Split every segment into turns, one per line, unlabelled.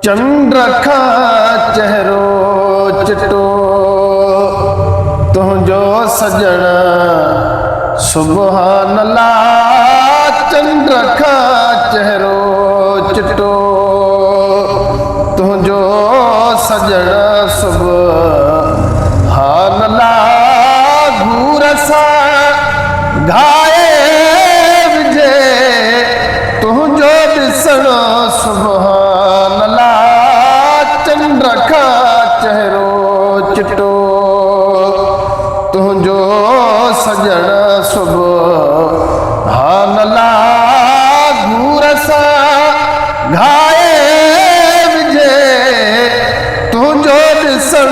चंड रखा चेहरो चिटो तुझो सजण सुभान अल्लाह। चंड रखा चेहरो चिटो तुझो सजण सुभान अल्लाह। घूर सा गायब जे तुझो ॾिसण सुभान अल्लाह। चंड रखा चेहरो चिटो तुझो सजण सुभान अल्लाह। घूर सा गायब जे तुझो ॾिसण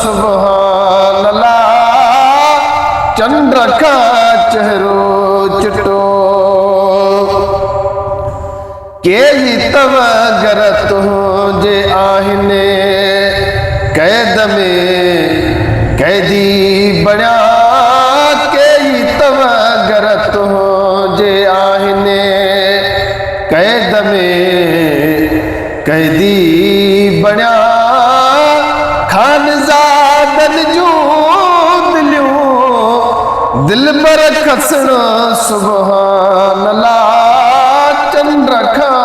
सुभान अल्लाह। चंड रखा चेहरो चिटो के ही तव घर तुझे आहिने कैद में कैदी बणिया। के ही तव घर तुझे आहिने कैद में कैदी बणिया। खानज़ादन जूं दिलियूं दिल पर खसण सुभान अल्लाह। चंड रखा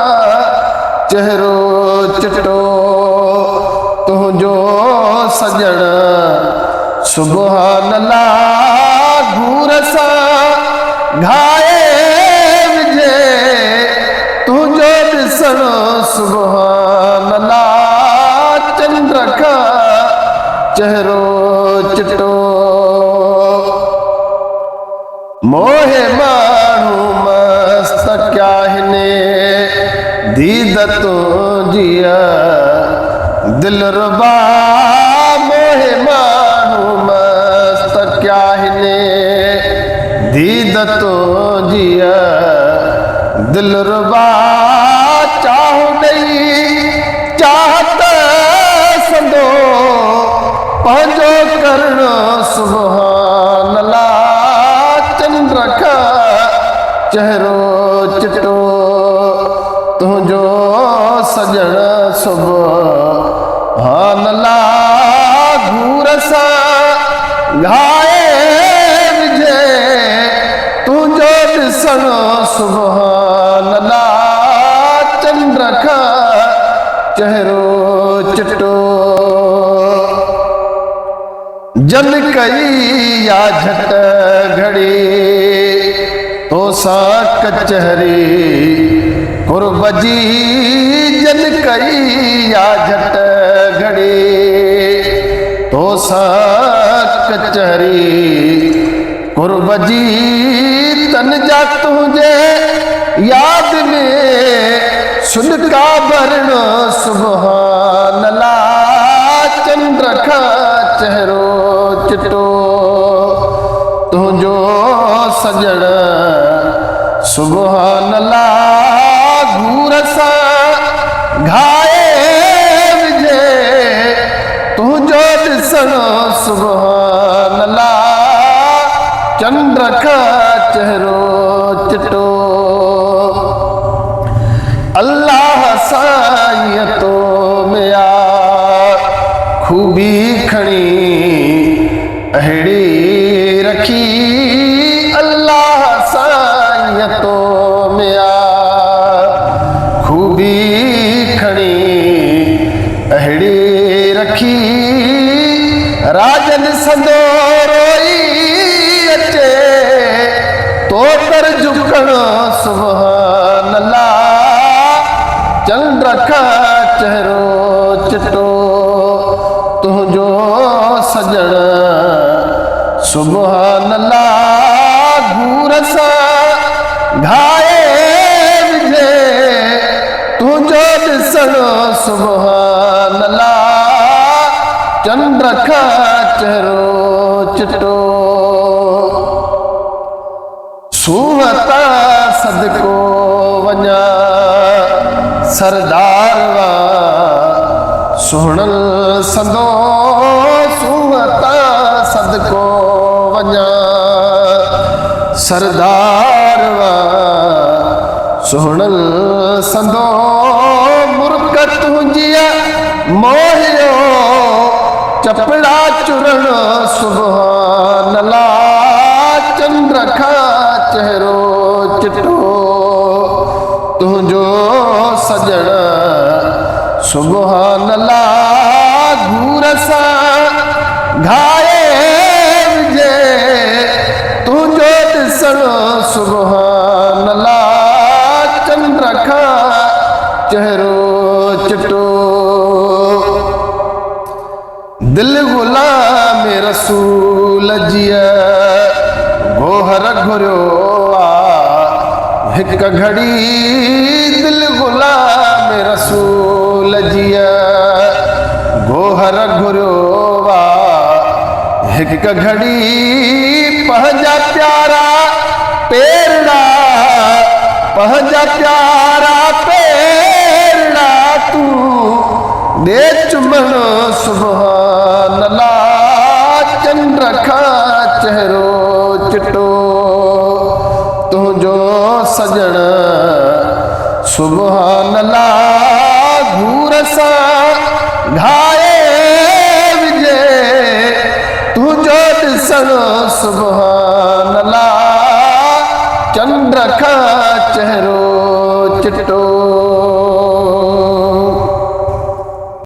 चेहरो चिटो तुझो सजण सुभान अल्लाह। घूर सा गायब जे तुझो ॾिसण सुभान अल्लाह। चंड रखा चेहरो चिटो मोहे माण्हू मस्त क्या हिने दीद तुझिया दिल रुबा। मोहे माण्हू मस्त क्या हिने दीद तुझिया दिल रुबा। चाहो ॾेई चाहत संदो पंहिंजो करण सुभान अल्लाह। चंड रखा चेहरो चिटो तुझो सजण सुभान अल्लाह। घूर सा गायब जे तुझो ॾिसण सुभान अल्लाह। चंड रखा चेहरो चिटो जन कई या झट घड़ी तो सा कचहरी कुर्ब जी। जन कई या झट घड़ी तो सा कचहरी कुर्ब जी। तन जा तुझे याद में सुनका भरण सुभान अल्लाह। चंड रखा चेहरो चिटो तुझो सजण सुभान अल्लाह। घूर सा गायब जे तुझो ॾिसण सुभान अल्लाह। चंड रखा चेहरो चिटो अल्लाह साईं तो में आ खूबी खणी अहिड़ी रखी। अल्लाह साईं तो में आ खूबी खणी अहिड़ी रखी। राजन संदो रोई अचे तो कर झुकण सुभान अल्लाह। चंड रखा चेहरो चिटो तुझो सजण सुभान अल्लाह। घूर सा गायब जे तुझो ॾिसण सुभान अल्लाह। चंड रखा चेहरो चिटो सूहता सदको वञा सरदार वा सुहणल संदो। सूहता सदको वञा सरदार वा सोहणल संदो मुर्क तुंहिंजिया मोहियो चपड़ा चुरण सुभान अल्लाह चंद्र खा चेहरो चिटो तुंहिंजो सजण सुभान अल्लाह घूर सां घाए विझे तुंहिंजो ॾिसण सुभान अल्लाह चंद्र खा चेहरो चिटो दिल गुलाम रसूल जिया गोहर घुरियो आ हिक घड़ी दिल गुलाम रसूल जिया गोहर घुरियो आ हिक घड़ी पंहिंजा प्यारा पेरड़ा पंहिंजा प्यारा पेरड़ा तूं दे चुमण सुभान अल्लाह चंद्र खा चेहरो चिटो तुंहिंजो सजण सुभान अल्लाह घूर सां घाए विझे तुंहिंजो ॾिसण सुभान अल्लाह चंद्र खा चेहरो चिटो